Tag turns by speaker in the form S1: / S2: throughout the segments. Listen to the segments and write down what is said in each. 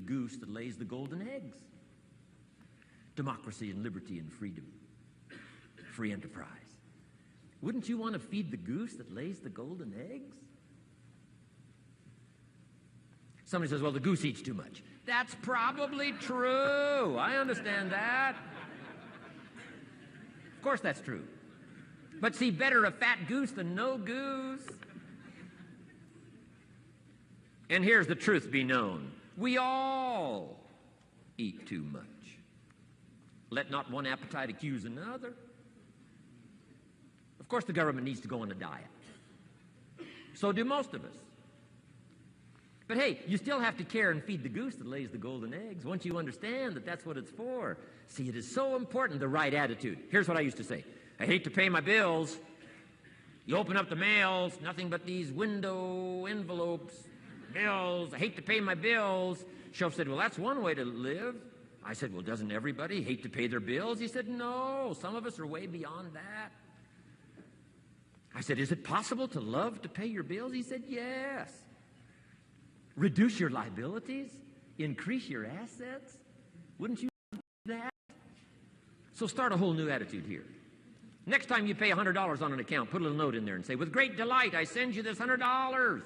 S1: goose that lays the golden eggs. Democracy and liberty and freedom. Free enterprise. Wouldn't you want to feed the goose that lays the golden eggs? Somebody says, well, the goose eats too much. That's probably true. I understand that. Of course that's true. But see, better a fat goose than no goose. And here's the truth be known. We all eat too much. Let not one appetite accuse another. Of course the government needs to go on a diet. So do most of us. But hey, you still have to care and feed the goose that lays the golden eggs once you understand that that's what it's for. See, it is so important, the right attitude. Here's what I used to say. I hate to pay my bills. You open up the mails, nothing but these window envelopes, bills. I hate to pay my bills. Shelf said, well, that's one way to live. I said, well, doesn't everybody hate to pay their bills? He said, no, some of us are way beyond that. I said, is it possible to love to pay your bills? He said, yes. Reduce your liabilities? Increase your assets? Wouldn't you do that? So start a whole new attitude here. Next time you pay $100 on an account, put a little note in there and say, with great delight, I send you this $100.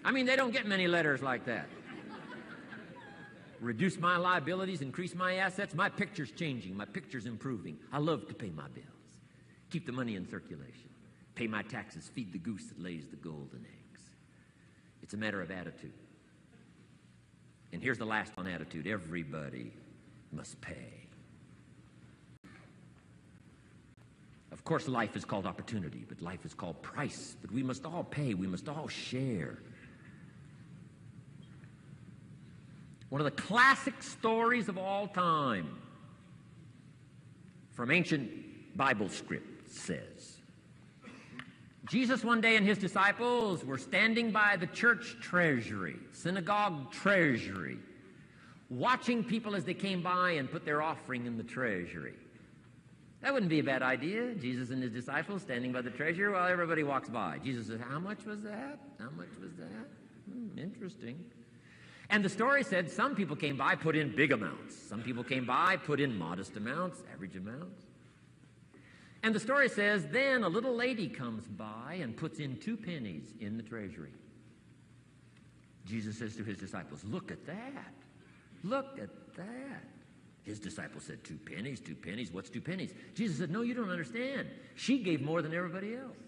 S1: I mean, they don't get many letters like that. Reduce my liabilities, increase my assets. My picture's changing. My picture's improving. I love to pay my bills. Keep the money in circulation. Pay my taxes. Feed the goose that lays the golden eggs. It's a matter of attitude. And here's the last on attitude. Everybody must pay. Of course, life is called opportunity, but life is called price. But we must all pay. We must all share. One of the classic stories of all time from ancient Bible script says, Jesus one day and his disciples were standing by the church treasury, synagogue treasury, watching people as they came by and put their offering in the treasury. That wouldn't be a bad idea. Jesus and his disciples standing by the treasury while everybody walks by. Jesus says, how much was that? How much was that? Interesting. And the story said some people came by, put in big amounts. Some people came by, put in modest amounts, average amounts. And the story says, then a little lady comes by and puts in 2 pennies in the treasury. Jesus says to his disciples, look at that. Look at that. His disciples said, 2 pennies, 2 pennies. What's 2 pennies? Jesus said, no, you don't understand. She gave more than everybody else.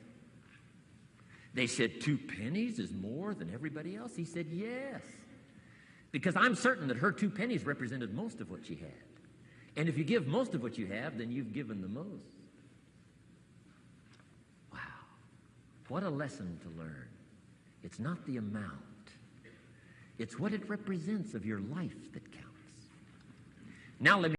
S1: They said, 2 pennies is more than everybody else? He said, yes. Because I'm certain that her 2 pennies represented most of what she had. And if you give most of what you have, then you've given the most. Wow. What a lesson to learn. It's not the amount. It's what it represents of your life that counts. Now let me